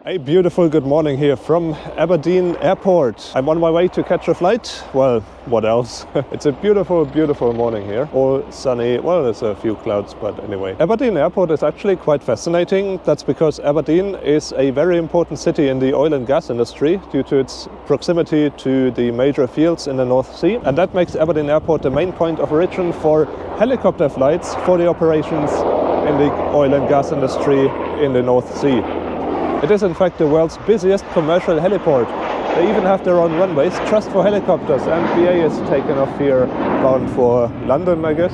A beautiful good morning here from Aberdeen Airport. I'm on my way to catch a flight. Well, what else? It's a beautiful, beautiful morning here. All sunny. Well, there's a few clouds, but anyway. Aberdeen Airport is actually quite fascinating. That's because Aberdeen is a very important city in the oil and gas industry due to its proximity to the major fields in the North Sea. And that makes Aberdeen Airport the main point of origin for helicopter flights for the operations in the oil and gas industry in the North Sea. It is in fact the world's busiest commercial heliport. They even have their own runways just for helicopters, and BAe is taken off here bound for London, I guess.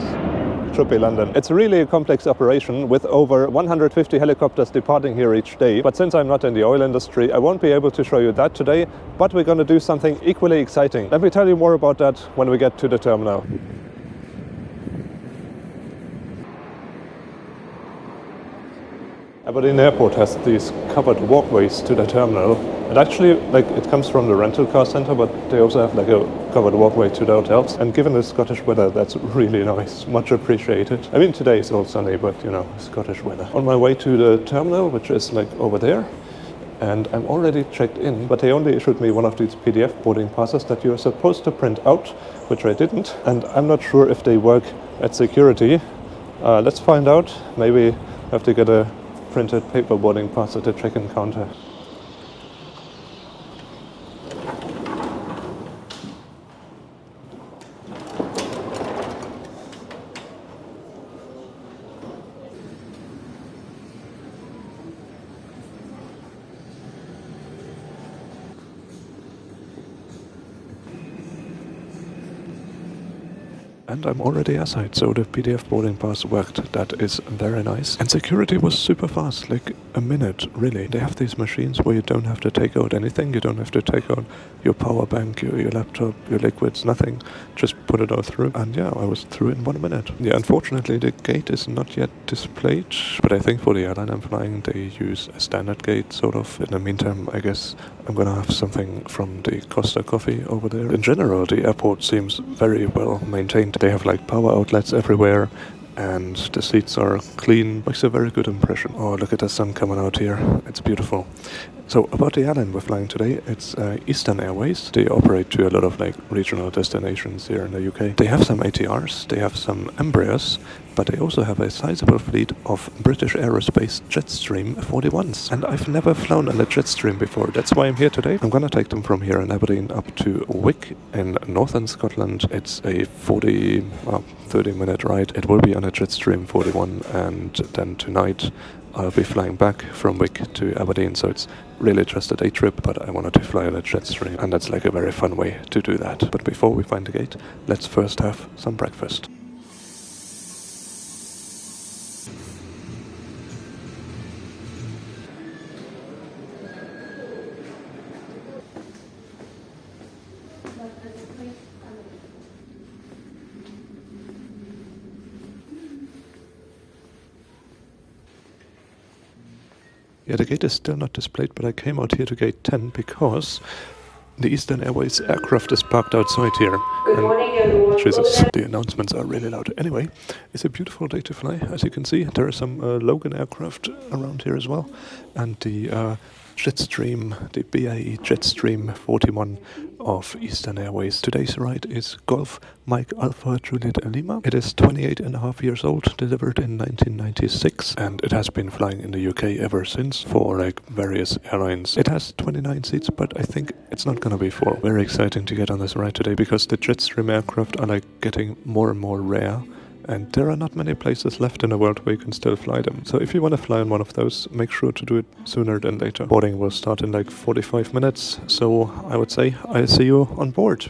It should be London. It's really a complex operation with over 150 helicopters departing here each day. But since I'm not in the oil industry, I won't be able to show you that today, but we're going to do something equally exciting. Let me tell you more about that when we get to the terminal. Aberdeen Airport has these covered walkways to the terminal. And actually, it comes from the rental car center, but they also have a covered walkway to the hotels. And given the Scottish weather, that's really nice. Much appreciated. I mean, today is all sunny, but Scottish weather. On my way to the terminal, which is over there. And I'm already checked in, but they only issued me one of these PDF boarding passes that you're supposed to print out, which I didn't. And I'm not sure if they work at security. Let's find out. Maybe I have to get a printed paper boarding pass at the check-in counter. And I'm already aside, so the PDF boarding pass worked. That is very nice. And security was super fast, like a minute, really. They have these machines where you don't have to take out anything. You don't have to take out your power bank, your laptop, your liquids, nothing. Just put it all through. And yeah, I was through in 1 minute. Yeah, unfortunately, the gate is not yet displayed. But I think for the airline I'm flying, they use a standard gate, sort of. In the meantime, I guess I'm gonna have something from the Costa coffee over there. In general, the airport seems very well maintained. They have power outlets everywhere, and the seats are clean. Makes a very good impression. Oh, look at the sun coming out here. It's beautiful. So about the airline we're flying today, it's Eastern Airways. They operate to a lot of regional destinations here in the UK. They have some ATRs, they have some Embraers, but they also have a sizable fleet of British Aerospace Jetstream 41s. And I've never flown on a Jetstream before. That's why I'm here today. I'm gonna take them from here in Aberdeen up to Wick in northern Scotland. It's a 30-minute ride. It will be on a Jetstream 41, and then tonight I'll be flying back from Wick to Aberdeen, so it's really just a day trip, but I wanted to fly on a Jetstream, and that's a very fun way to do that. But before we find the gate, let's first have some breakfast. Yeah, the gate is still not displayed, but I came out here to gate 10 because the Eastern Airways aircraft is parked outside here. Good morning, everyone. Jesus, the announcements are really loud. Anyway, it's a beautiful day to fly. As you can see, there are some Logan aircraft around here as well. And the Jetstream, the BAe Jetstream 41 of Eastern Airways. Today's ride is Golf Mike Alpha Juliet Lima. It is 28.5 years old, delivered in 1996, and it has been flying in the UK ever since for various airlines. It has 29 seats, but I think it's not gonna be full. Very exciting to get on this ride today because the Jetstream aircraft are getting more and more rare. And there are not many places left in the world where you can still fly them. So if you want to fly on one of those, make sure to do it sooner than later. Boarding will start in 45 minutes, so I would say I'll see you on board.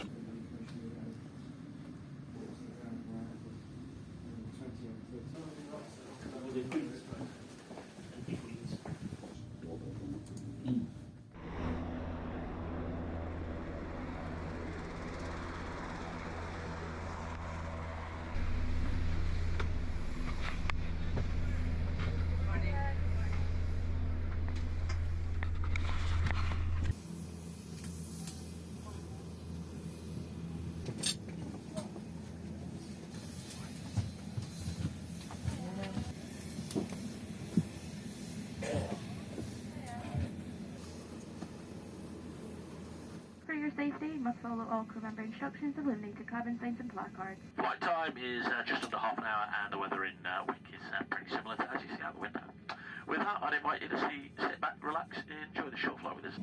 must follow all crew member instructions, illuminated cabin signs and placards. Flight time is just under half an hour, and the weather in Wick is pretty similar to as you see out the window. With that, I'd invite you to sit back, relax, enjoy the short flight with us.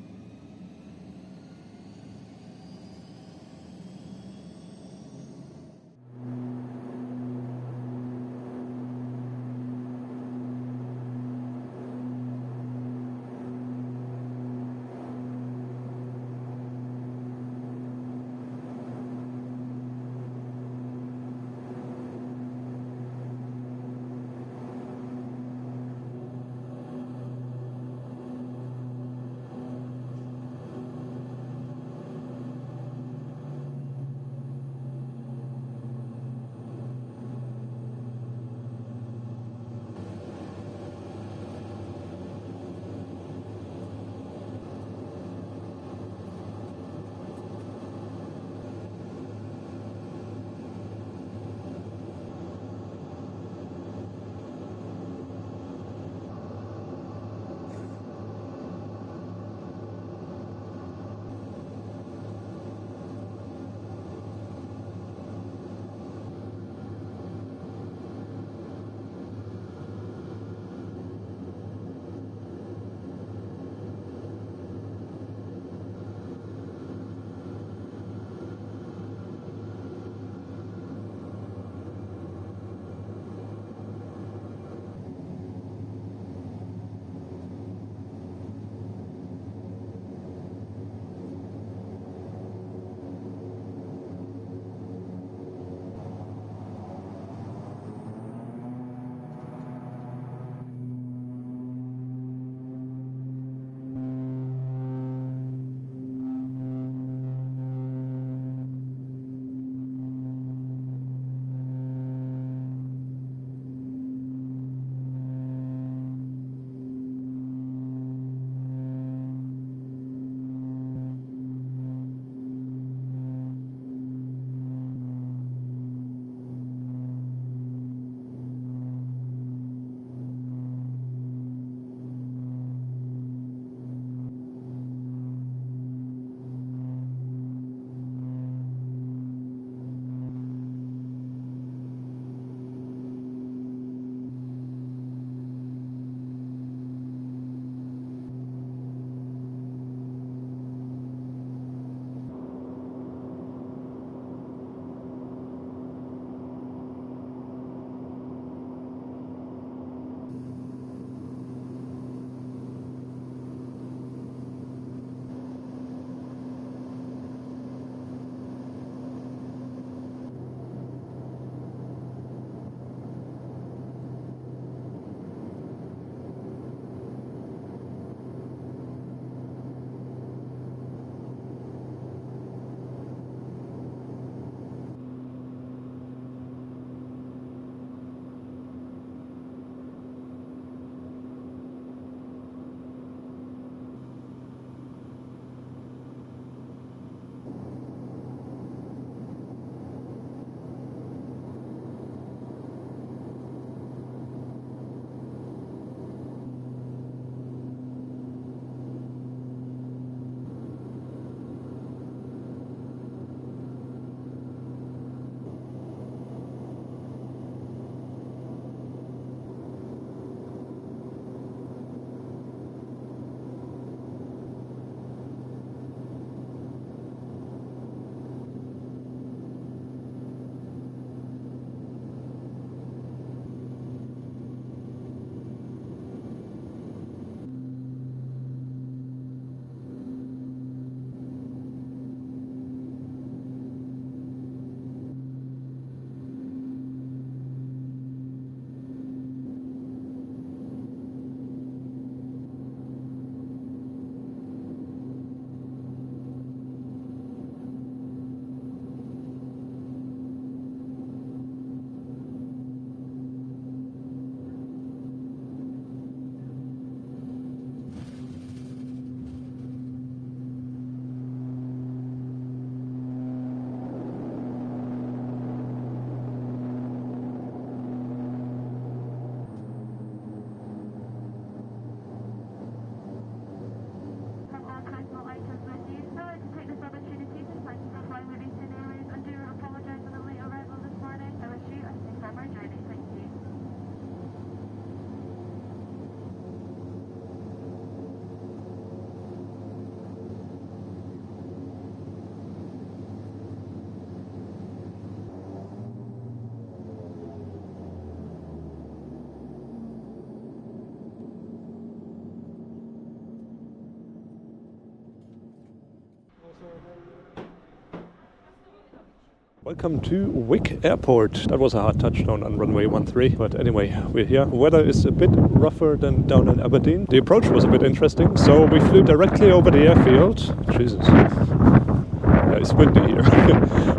Welcome to Wick Airport. That was a hard touchdown on runway 13, but anyway, we're here. Weather is a bit rougher than down in Aberdeen. The approach was a bit interesting, so we flew directly over the airfield. Jesus. Yeah, it's windy here.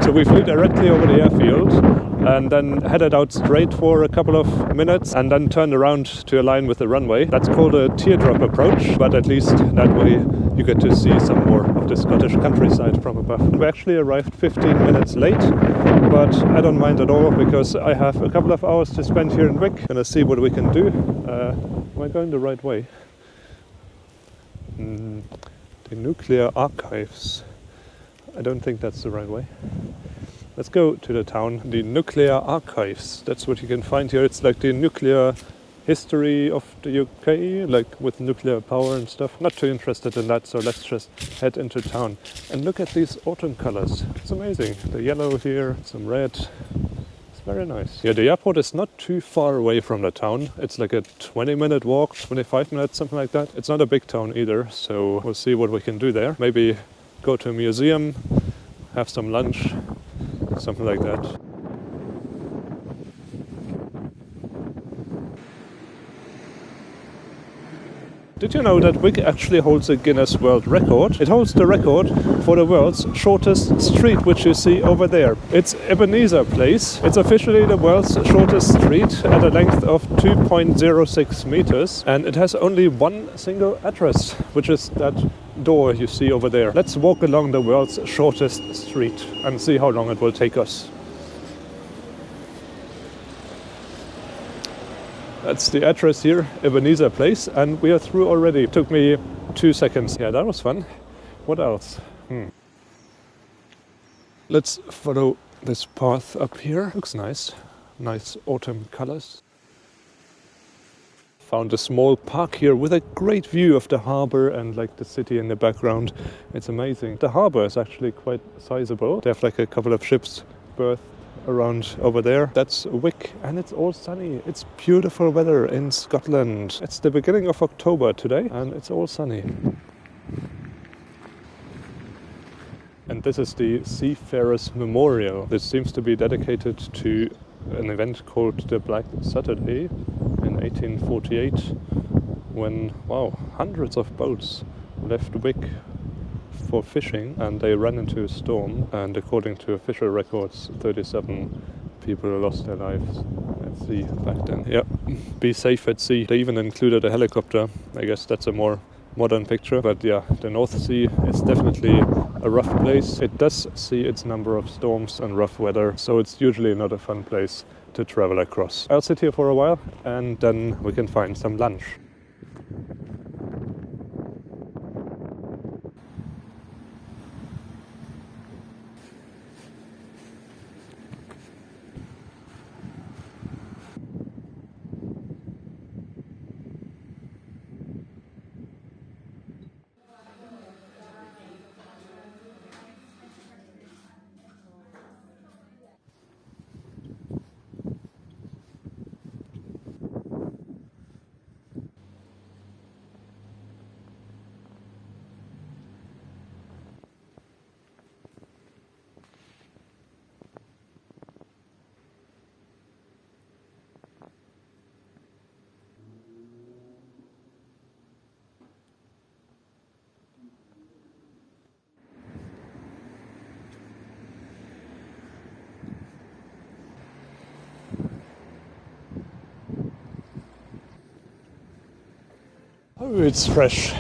So we flew directly over the airfield and then headed out straight for a couple of minutes and then turned around to align with the runway. That's called a teardrop approach, but at least that way you get to see some more of the Scottish countryside from above. We actually arrived 15 minutes late, but I don't mind at all because I have a couple of hours to spend here in Wick. Gonna see what we can do. Am I going the right way? The nuclear archives. I don't think that's the right way. Let's go to the town. The nuclear archives. That's what you can find here. It's like the nuclear history of the UK, like with nuclear power and stuff. Not too interested in that, so let's just head into town. And look at these autumn colors. It's amazing. The yellow here, some red. It's very nice. Yeah, the airport is not too far away from the town. It's like a 20-minute walk, 25 minutes, something like that. It's not a big town either, so we'll see what we can do there. Maybe go to a museum, have some lunch, something like that. Did you know that Wick actually holds a Guinness World Record? It holds the record for the world's shortest street, which you see over there. It's Ebenezer Place. It's officially the world's shortest street at a length of 2.06 meters, and it has only one single address, which is that door you see over there. Let's walk along the world's shortest street and see how long it will take us. That's the address here, Ebenezer Place, and we are through already. It took me 2 seconds. Yeah, that was fun. What else? Let's follow this path up here. Looks nice. Nice autumn colors. Found a small park here with a great view of the harbour and like the city in the background. It's amazing. The harbour is actually quite sizable. They have like a couple of ships berthed around over there. That's Wick, and it's all sunny. It's beautiful weather in Scotland. It's the beginning of October today, and it's all sunny. And this is the Seafarers Memorial. This seems to be dedicated to an event called the Black Saturday in 1848, when, wow, hundreds of boats left Wick for fishing and they ran into a storm, and according to official records 37 people lost their lives at sea back then. Yeah, be safe at sea. They even included a helicopter. I guess that's a more modern picture, but yeah, the North Sea is definitely a rough place. It does see its number of storms and rough weather, so it's usually not a fun place to travel across. I'll sit here for a while and then we can find some lunch. Oh, it's fresh.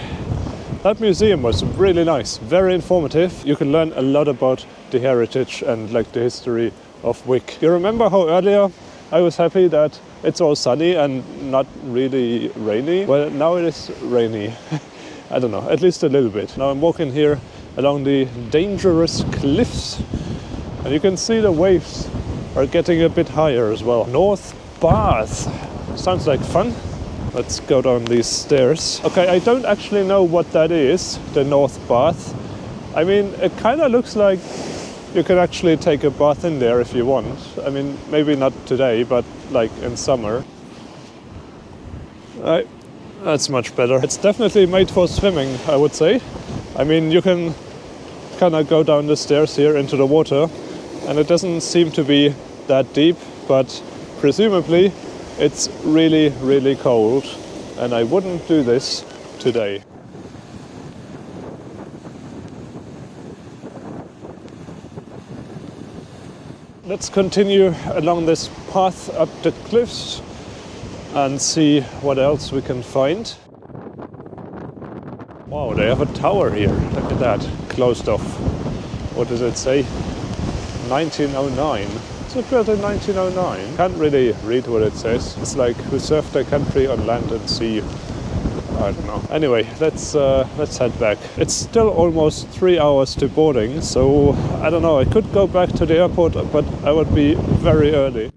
That museum was really nice, very informative. You can learn a lot about the heritage and like the history of Wick. You remember how earlier I was happy that it's all sunny and not really rainy? Well, now it is rainy. I don't know, at least a little bit. Now I'm walking here along the dangerous cliffs, and you can see the waves are getting a bit higher as well. North Bath. Sounds like fun. Let's go down these stairs. Okay, I don't actually know what that is, the North Bath. I mean, it kind of looks like you can actually take a bath in there if you want. I mean, maybe not today, but like in summer. Right, that's much better. It's definitely made for swimming, I would say. I mean, you can kind of go down the stairs here into the water, and it doesn't seem to be that deep, but presumably it's really, really cold, and I wouldn't do this today. Let's continue along this path up the cliffs and see what else we can find. Wow, they have a tower here. Look at that, closed off. What does it say? 1909. Is it built in 1909? Can't really read what it says. It's like, who served their country on land and sea. I don't know. Anyway, let's head back. It's still almost 3 hours to boarding, so I don't know. I could go back to the airport, but I would be very early.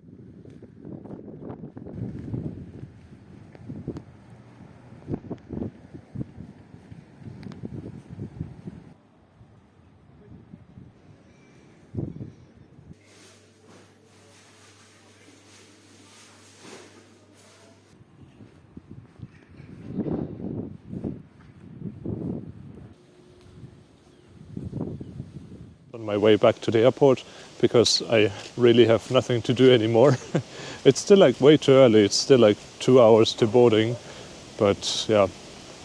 On my way back to the airport, because I really have nothing to do anymore. It's still like way too early. It's still like 2 hours to boarding, but yeah,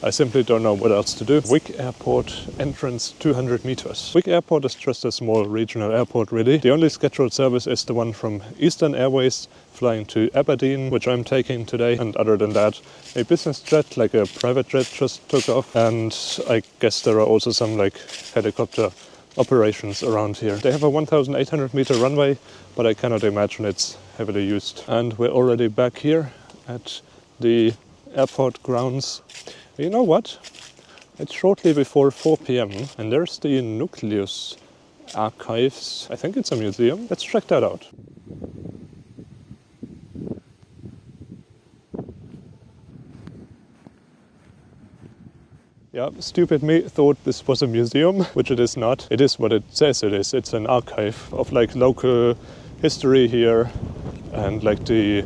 I simply don't know what else to do. Wick Airport, entrance 200 meters. Wick Airport is just a small regional airport, really. The only scheduled service is the one from Eastern Airways flying to Aberdeen, which I'm taking today. And other than that, a business jet, like a private jet, just took off. And I guess there are also some like helicopter operations around here. They have a 1,800 meter runway, but I cannot imagine it's heavily used. And we're already back here at the airport grounds. You know what? It's shortly before 4 p.m. and there's the Nucleus Archives. I think it's a museum. Let's check that out. Yeah, stupid me thought this was a museum, which it is not. It is what it says it is. It's an archive of like local history here and like the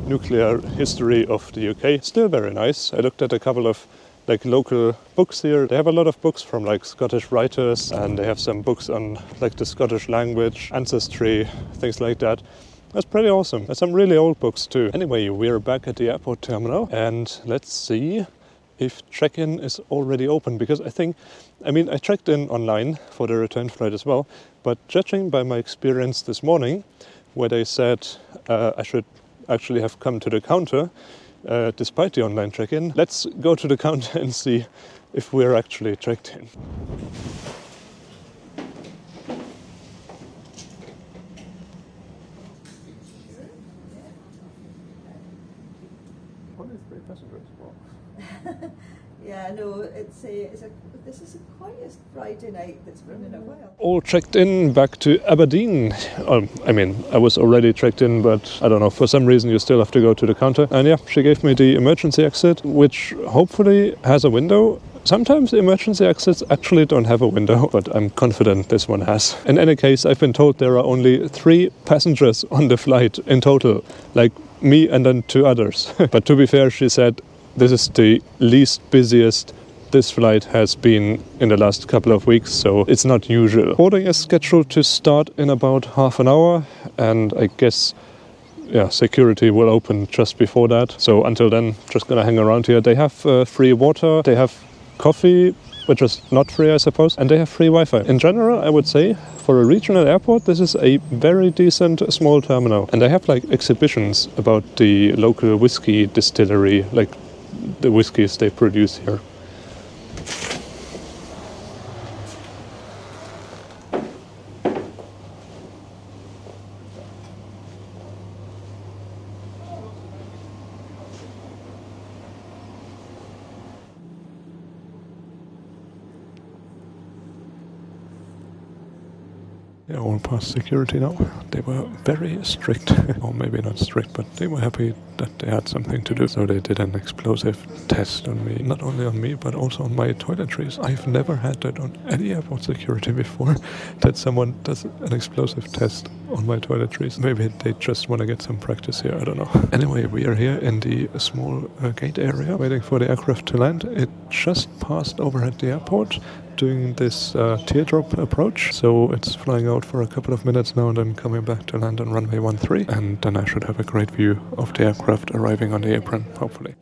nuclear history of the UK. Still very nice. I looked at a couple of like local books here. They have a lot of books from like Scottish writers, and they have some books on like the Scottish language, ancestry, things like that. That's pretty awesome. There's some really old books too. Anyway, we're back at the airport terminal, and let's see if check-in is already open, because I checked in online for the return flight as well, but judging by my experience this morning, where they said I should actually have come to the counter despite the online check-in, let's go to the counter and see if we're actually checked in. Yeah, no, this is the quietest Friday night that's been in a while. All checked in back to Aberdeen. I was already checked in, but I don't know, for some reason you still have to go to the counter. And yeah, she gave me the emergency exit, which hopefully has a window. Sometimes emergency exits actually don't have a window, but I'm confident this one has. In any case, I've been told there are only 3 passengers on the flight in total, like me and then 2 others. But to be fair, she said this is the least busiest this flight has been in the last couple of weeks, so it's not usual. Boarding is scheduled to start in about half an hour, and I guess security will open just before that. So until then, just gonna hang around here. They have free water, they have coffee, which is not free, I suppose, and they have free Wi-Fi. In general, I would say for a regional airport, this is a very decent small terminal. And they have like exhibitions about the local whiskey distillery, like the whiskies they produce here. Yeah, all past security now. They were very strict, or maybe not strict, but they were happy that they had something to do. So they did an explosive test on me, not only on me, but also on my toiletries. I've never had that on any airport security before, that someone does an explosive test on my toiletries. Maybe they just want to get some practice here, I don't know. Anyway, we are here in the small gate area, waiting for the aircraft to land. It just passed over at the airport, doing this teardrop approach. So it's flying out for a couple of minutes now and then coming back to land on runway 13, and then I should have a great view of the aircraft arriving on the apron, hopefully.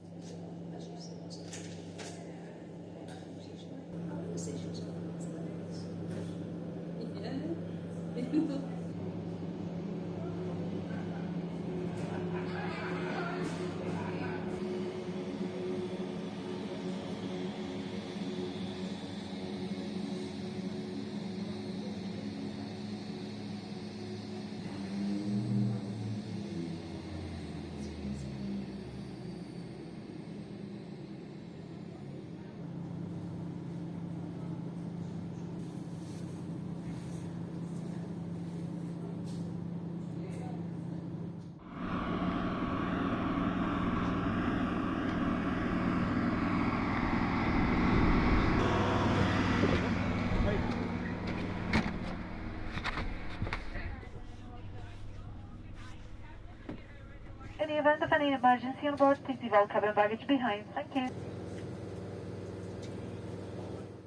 In the event of any emergency on board, please leave all cabin baggage behind. Thank you.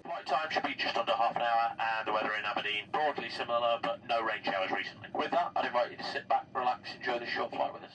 Flight time should be just under half an hour, and the weather in Aberdeen broadly similar, but no rain showers recently. With that, I'd invite you to sit back, relax, enjoy this short flight with us.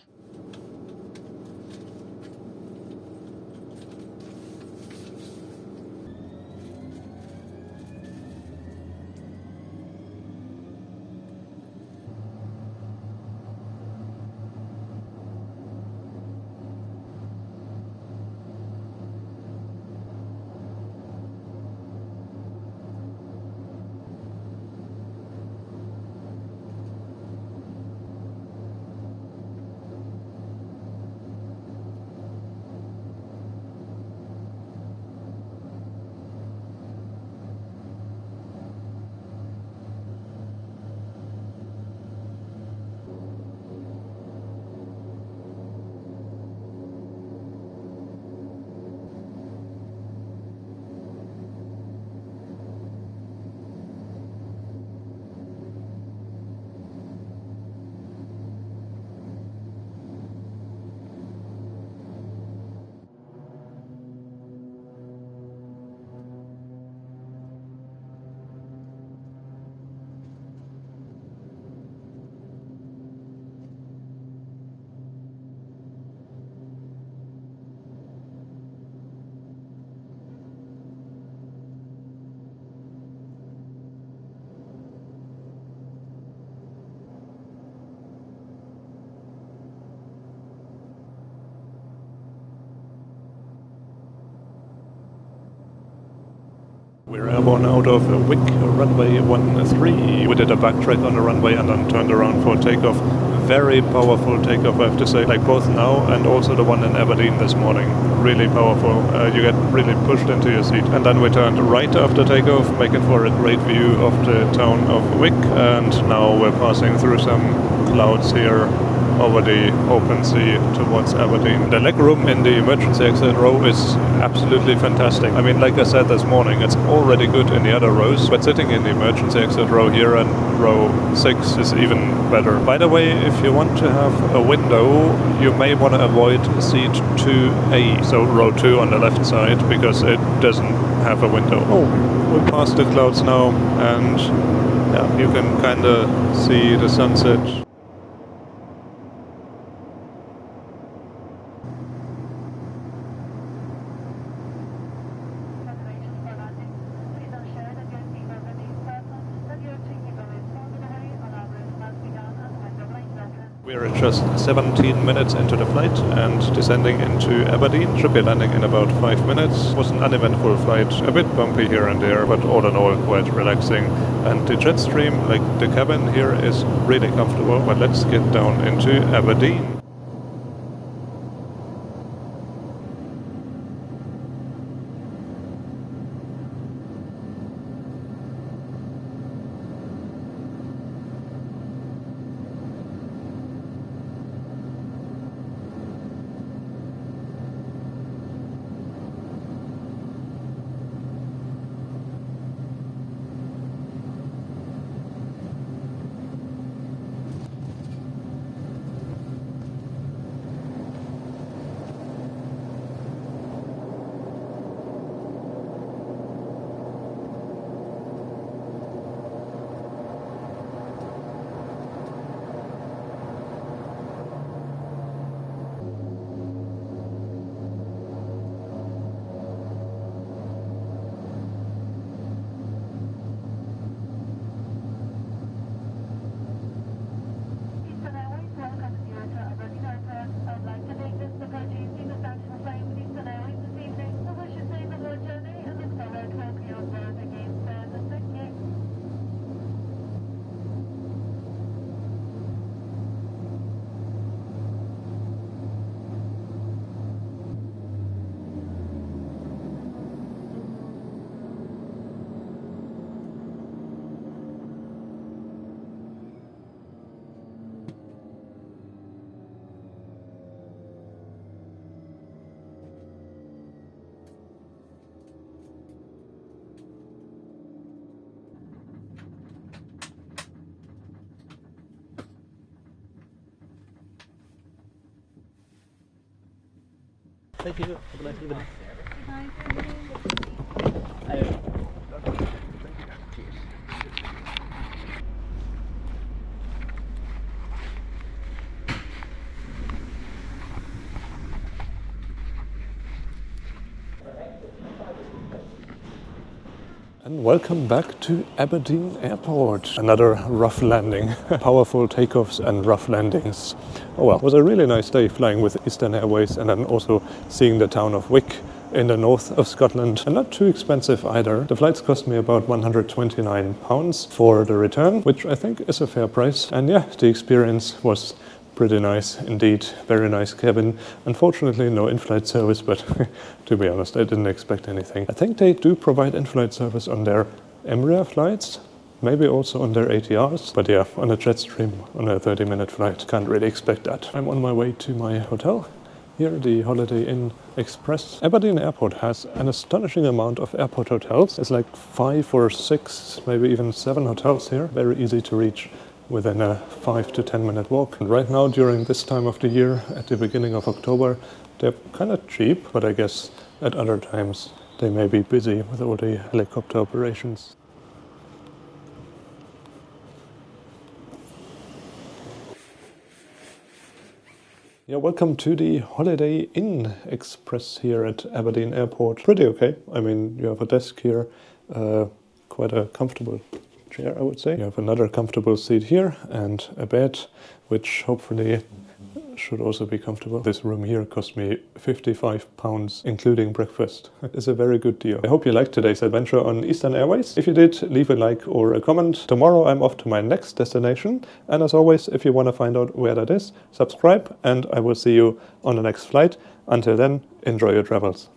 We're airborne out of Wick, runway 13. We did a backtrack on the runway and then turned around for takeoff. Very powerful takeoff, I have to say, like both now and also the one in Aberdeen this morning. Really powerful. You get really pushed into your seat. And then we turned right after takeoff, making for a great view of the town of Wick. And now we're passing through some clouds here over the open sea towards Aberdeen. The legroom in the emergency exit row is absolutely fantastic. I mean, like I said this morning, it's already good in the other rows, but sitting in the emergency exit row here and row 6 is even better. By the way, if you want to have a window, you may want to avoid seat 2A, so row 2 on the left side, because it doesn't have a window. Oh, we passed the clouds now, and yeah, you can kind of see the sunset. We're just 17 minutes into the flight and descending into Aberdeen. Should be landing in about 5 minutes. Was an uneventful flight, a bit bumpy here and there, but all in all quite relaxing. And the Jetstream, like the cabin here, is really comfortable. But let's get down into Aberdeen. Thank you. Have a nice evening. And welcome back to Aberdeen Airport. Another rough landing. Powerful takeoffs and rough landings. Oh well, it was a really nice day flying with Eastern Airways and then also seeing the town of Wick in the north of Scotland. And not too expensive either. The flights cost me about £129 for the return, which I think is a fair price. And yeah, the experience was pretty nice indeed. Very nice cabin. Unfortunately no in-flight service, but to be honest I didn't expect anything. I think they do provide in-flight service on their Embraer flights, maybe also on their ATRs, but yeah, on a Jetstream on a 30-minute flight, can't really expect that. I'm on my way to my hotel. Here, the Holiday Inn Express. Aberdeen Airport has an astonishing amount of airport hotels. It's like 5 or 6, maybe even 7 hotels here. Very easy to reach within a 5 to 10 minute walk. And right now, during this time of the year, at the beginning of October, they're kind of cheap, but I guess at other times they may be busy with all the helicopter operations. Yeah, welcome to the Holiday Inn Express here at Aberdeen Airport. Pretty okay. I mean, you have a desk here, quite a comfortable chair, I would say. You have another comfortable seat here and a bed, which hopefully should also be comfortable. This room here cost me £55, including breakfast. It's a very good deal. I hope you liked today's adventure on Eastern Airways. If you did, leave a like or a comment. Tomorrow I'm off to my next destination. And as always, if you want to find out where that is, subscribe and I will see you on the next flight. Until then, enjoy your travels.